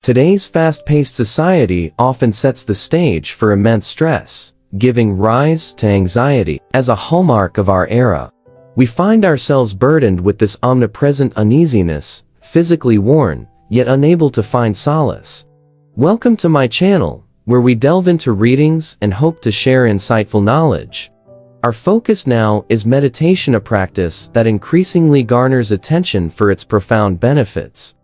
Today's fast-paced society often sets the stage for immense stress, giving rise to anxiety. As a hallmark of our era, we find ourselves burdened with this omnipresent uneasiness, physically worn, yet unable to find solace. Welcome to my channel, where we delve into readings and hope to share insightful knowledge. Our focus now is meditation, a practice that increasingly garners attention for its profound benefits.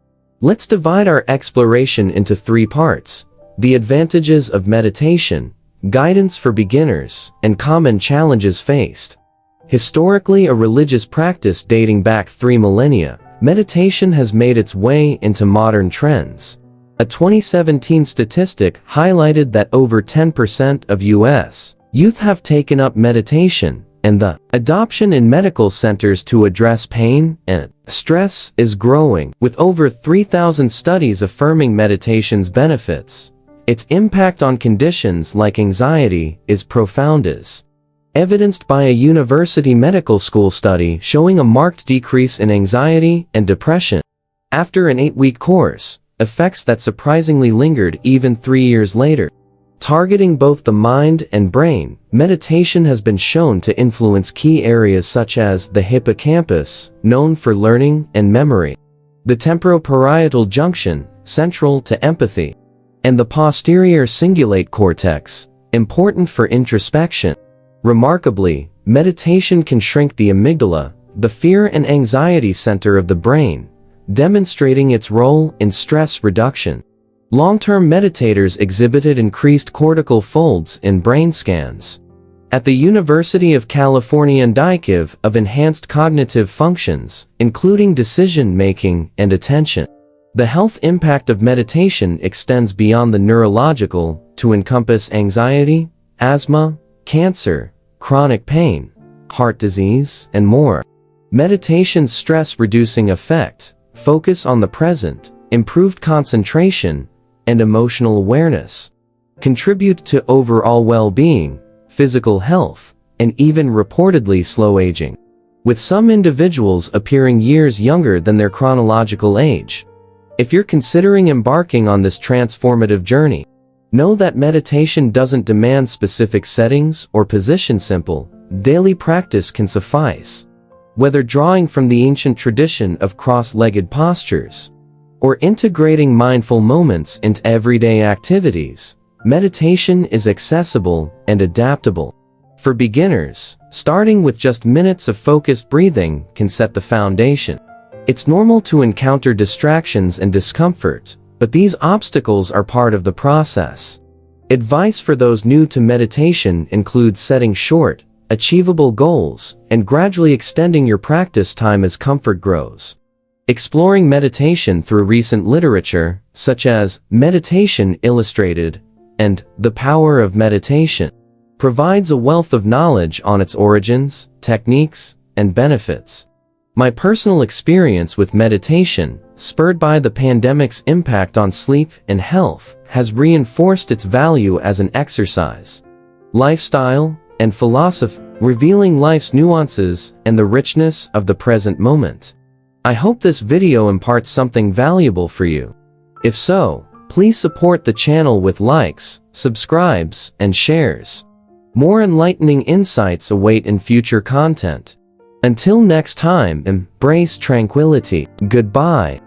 Let's divide our exploration into three parts: the advantages of meditation, guidance for beginners, and common challenges faced. Historically a religious practice dating back 3 millennia, meditation has made its way into modern trends. A 2017 statistic highlighted that over 10% of U.S. youth have taken up meditation, and the adoption in medical centers to address pain and stress is growing, with over 3,000 studies affirming meditation's benefits. Its impact on conditions like anxiety is profound, as evidenced by a university medical school study showing a marked decrease in anxiety and depression after an 8-week course, effects that surprisingly lingered even 3 years later. Targeting both the mind and brain, meditation has been shown to influence key areas such as the hippocampus, known for learning and memory, the temporoparietal junction, central to empathy, and the posterior cingulate cortex, important for introspection. Remarkably, meditation can shrink the amygdala, the fear and anxiety center of the brain, demonstrating its role in stress reduction. Long-term meditators exhibited increased cortical folds in brain scans at the University of California indicative of enhanced cognitive functions, including decision-making and attention. The health impact of meditation extends beyond the neurological to encompass anxiety, asthma, cancer, chronic pain, heart disease, and more. Meditation's stress-reducing effect, focus on the present, improved concentration, and emotional awareness contribute to overall well-being, physical health, and even reportedly slow aging, with some individuals appearing years younger than their chronological age. If you're considering embarking on this transformative journey, know that meditation doesn't demand specific settings or position. Simple, daily practice can suffice. Whether drawing from the ancient tradition of cross-legged postures or integrating mindful moments into everyday activities, meditation is accessible and adaptable. For beginners, starting with just minutes of focused breathing can set the foundation. It's normal to encounter distractions and discomfort, but these obstacles are part of the process. Advice for those new to meditation includes setting short, achievable goals and gradually extending your practice time as comfort grows. Exploring meditation through recent literature, such as Meditation Illustrated and The Power of Meditation, provides a wealth of knowledge on its origins, techniques, and benefits. My personal experience with meditation, spurred by the pandemic's impact on sleep and health, has reinforced its value as an exercise, lifestyle, and philosophy, revealing life's nuances and the richness of the present moment. I hope this video imparts something valuable for you. If so, please support the channel with likes, subscribes, and shares. More enlightening insights await in future content. Until next time, embrace tranquility. Goodbye.